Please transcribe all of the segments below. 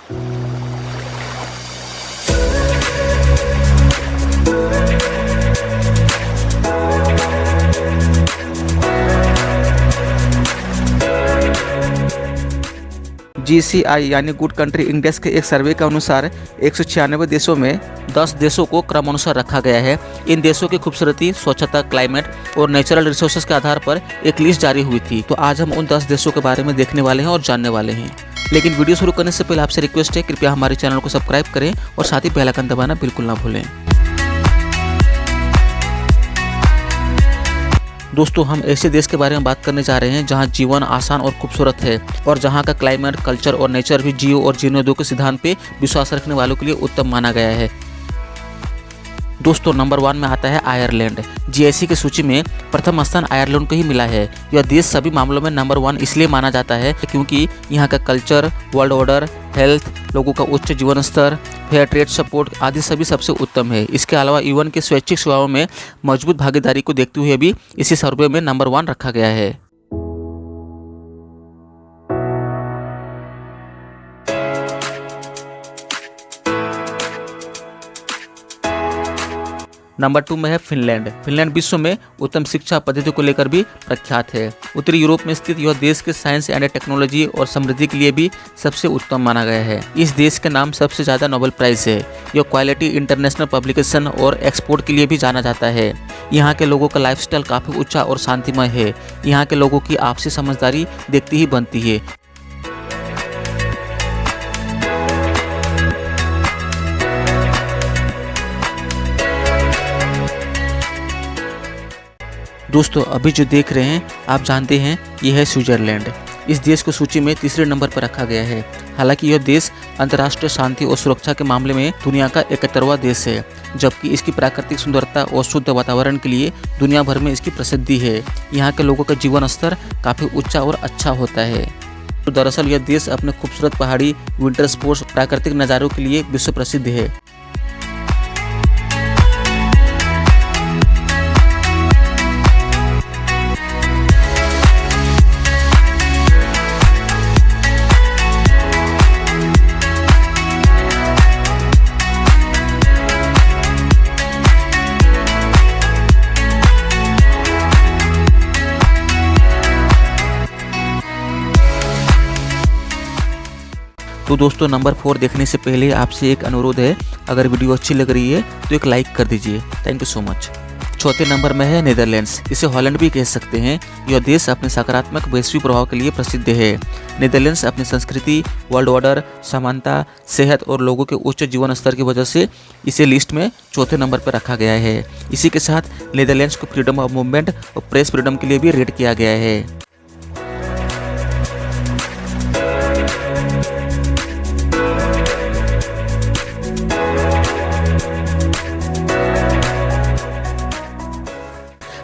GCI यानी good country index के एक सर्वे के अनुसार 196 देशों में 10 देशों को क्रमानुसार रखा गया है। इन देशों की खूबसूरती, स्वच्छता, क्लाइमेट और नेचुरल रिसोर्सेज के आधार पर एक लिस्ट जारी हुई थी। तो आज हम उन 10 देशों के बारे में देखने वाले हैं और जानने वाले हैं। लेकिन वीडियो शुरू करने से पहले आपसे रिक्वेस्ट है, कृपया हमारे चैनल को सब्सक्राइब करें और साथ ही बेल आइकन दबाना बिल्कुल ना भूलें। दोस्तों, हम ऐसे देश के बारे में बात करने जा रहे हैं जहां जीवन आसान और खूबसूरत है और जहां का क्लाइमेट, कल्चर और नेचर भी जियो और जीने दो के सिद्धांत पे विश्वास रखने वालों के लिए उत्तम माना गया है। दोस्तों, नंबर 1 में आता है आयरलैंड। जीआईसी की सूची में प्रथम स्थान आयरलैंड को ही मिला है। यह देश सभी मामलों में नंबर 1 इसलिए माना जाता है क्योंकि यहाँ का कल्चर, वर्ल्ड ऑर्डर, हेल्थ, लोगों का उच्च जीवन स्तर, फेयर ट्रेड सपोर्ट आदि सभी सबसे उत्तम है। इसके अलावा यूएन के स्वैच्छिक सेवाओं में मजबूत भागीदारी को देखते हुए भी इसी सर्वे में नंबर 1 रखा गया है। नंबर 2 में है फिनलैंड। फिनलैंड विश्व में उत्तम शिक्षा पद्धति को लेकर भी प्रख्यात है। उत्तरी यूरोप में स्थित यह देश के साइंस एंड टेक्नोलॉजी और समृद्धि के लिए भी सबसे उत्तम माना गया है। इस देश के नाम सबसे ज़्यादा नोबेल प्राइज है। यह क्वालिटी, इंटरनेशनल पब्लिकेशन और एक्सपोर्ट के लिए भी जाना जाता है। यहाँ के लोगों का लाइफस्टाइल काफ़ी ऊंचा और शांतिमय है। यहाँ के लोगों की आपसी समझदारी देखती ही बनती है। दोस्तों, अभी जो देख रहे हैं आप जानते हैं यह है स्विट्जरलैंड। इस देश को सूची में तीसरे नंबर पर रखा गया है। हालांकि यह देश अंतर्राष्ट्रीय शांति और सुरक्षा के मामले में दुनिया का 71वां देश है, जबकि इसकी प्राकृतिक सुंदरता और शुद्ध वातावरण के लिए दुनिया भर में इसकी प्रसिद्धि है। यहाँ के लोगों का जीवन स्तर काफ़ी ऊंचा और अच्छा होता है। तो दरअसल यह देश अपने खूबसूरत पहाड़ी, विंटर स्पोर्ट्स, प्राकृतिक नज़ारों के लिए विश्व प्रसिद्ध है। तो दोस्तों, नंबर 4 देखने से पहले आपसे एक अनुरोध है, अगर वीडियो अच्छी लग रही है तो एक लाइक कर दीजिए। Thank you so much. चौथे नंबर में है नीदरलैंड्स। इसे हॉलैंड भी कह सकते हैं। यह देश अपने सकारात्मक वैश्विक प्रभाव के लिए प्रसिद्ध है। नीदरलैंड्स अपनी संस्कृति, वर्ल्ड ऑर्डर, समानता, सेहत और लोगों के उच्च जीवन स्तर की वजह से इसे लिस्ट में चौथे नंबर पर रखा गया है। इसी के साथ नीदरलैंड्स को फ्रीडम ऑफ मूवमेंट और प्रेस फ्रीडम के लिए भी रेट किया गया है।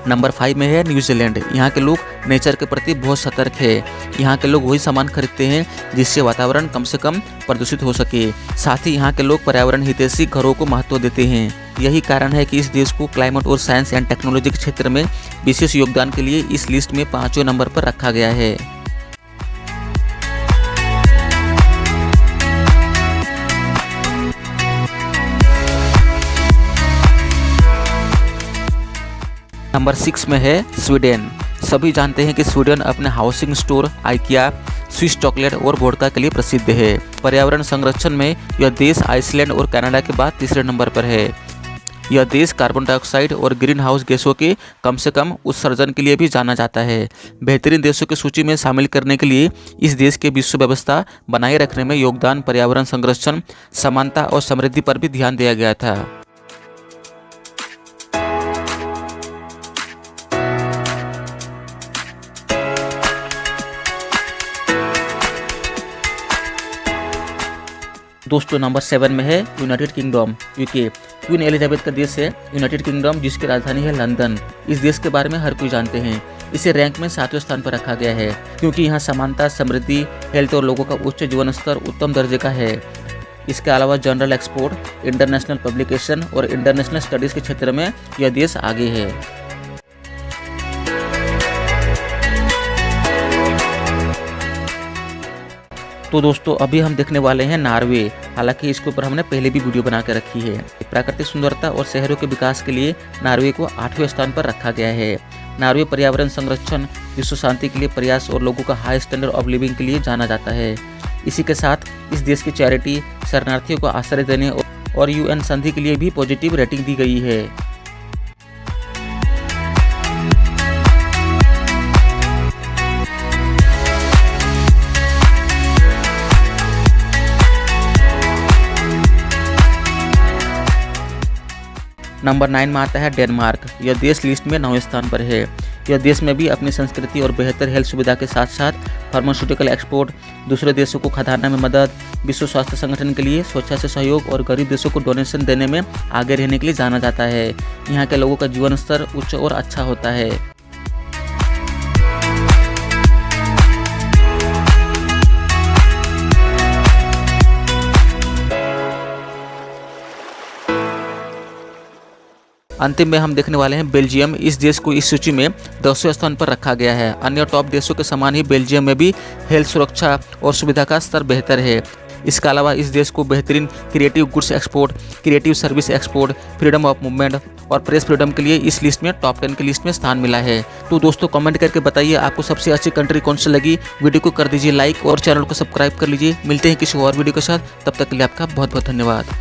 नंबर 5 में है न्यूजीलैंड। यहाँ के लोग नेचर के प्रति बहुत सतर्क है। यहाँ के लोग वही सामान खरीदते हैं जिससे वातावरण कम से कम प्रदूषित हो सके। साथ ही यहाँ के लोग पर्यावरण हितैषी घरों को महत्व देते हैं। यही कारण है कि इस देश को क्लाइमेट और साइंस एंड टेक्नोलॉजी के क्षेत्र में विशेष योगदान के लिए इस लिस्ट में 5वें नंबर पर रखा गया है। नंबर 6 में है स्वीडन। सभी जानते हैं कि स्वीडन अपने housing store, IKEA, Swiss chocolate और वोडका के लिए प्रसिद्ध है। पर्यावरण संरक्षण में यह देश आइसलैंड और कनाडा के बाद तीसरे नंबर पर है। यह देश कार्बन डाइऑक्साइड और ग्रीन हाउस गैसों के कम से कम उत्सर्जन के लिए भी जाना जाता है। बेहतरीन देशों की सूची में शामिल करने के लिए इस देश के विश्व व्यवस्था बनाए रखने में योगदान, पर्यावरण संरक्षण, समानता और समृद्धि पर भी ध्यान दिया गया था। दोस्तों, नंबर 7 में है United kingdom, UK. Queen Elizabeth का देश है यूनाइटेड किंगडम, जिसकी राजधानी है लंदन। इस देश के बारे में हर कोई जानते हैं। इसे रैंक में 7वें स्थान पर रखा गया है क्योंकि यहाँ समानता, समृद्धि, हेल्थ और लोगों का उच्च जीवन स्तर उत्तम दर्जे का है। इसके अलावा जनरल एक्सपोर्ट, इंटरनेशनल पब्लिकेशन और इंटरनेशनल स्टडीज़ के क्षेत्र में यह देश आगे है। तो दोस्तों अभी हम देखने वाले हैं नॉर्वे। हालांकि इसके ऊपर हमने पहले भी वीडियो बना के रखी है। प्राकृतिक सुंदरता और शहरों के विकास के लिए नॉर्वे को 8वें स्थान पर रखा गया है। नॉर्वे पर्यावरण संरक्षण, विश्व शांति के लिए प्रयास और लोगों का हाई स्टैंडर्ड ऑफ लिविंग के लिए जाना जाता है। इसी के साथ इस देश की चैरिटी, शरणार्थियों को आश्रय देने और UN संधि के लिए भी पॉजिटिव रेटिंग दी गई है। नंबर 9 में आता है डेनमार्क। यह देश लिस्ट में 9वें स्थान पर है। यह देश में भी अपनी संस्कृति और बेहतर हेल्थ सुविधा के साथ साथ फार्मास्यूटिकल एक्सपोर्ट, दूसरे देशों को खदानने में मदद, विश्व स्वास्थ्य संगठन के लिए स्वच्छता से सहयोग और गरीब देशों को डोनेशन देने में आगे रहने के लिए जाना जाता है। यहाँ के लोगों का जीवन स्तर उच्च और अच्छा होता है। अंतिम में हम देखने वाले हैं बेल्जियम। इस देश को इस सूची में 10वें स्थान पर रखा गया है। अन्य टॉप देशों के समान ही बेल्जियम में भी हेल्थ सुरक्षा और सुविधा का स्तर बेहतर है। इसके अलावा इस देश को बेहतरीन creative goods export, creative service export, freedom of movement और प्रेस फ्रीडम के लिए इस लिस्ट में टॉप 10 की लिस्ट में स्थान मिला है। तो दोस्तों कमेंट करके बताइए आपको सबसे अच्छी कंट्री कौन सी लगी। वीडियो को कर दीजिए लाइक और चैनल को सब्सक्राइब कर लीजिए। मिलते हैं किसी और वीडियो के साथ, तब तक के लिए आपका बहुत बहुत धन्यवाद।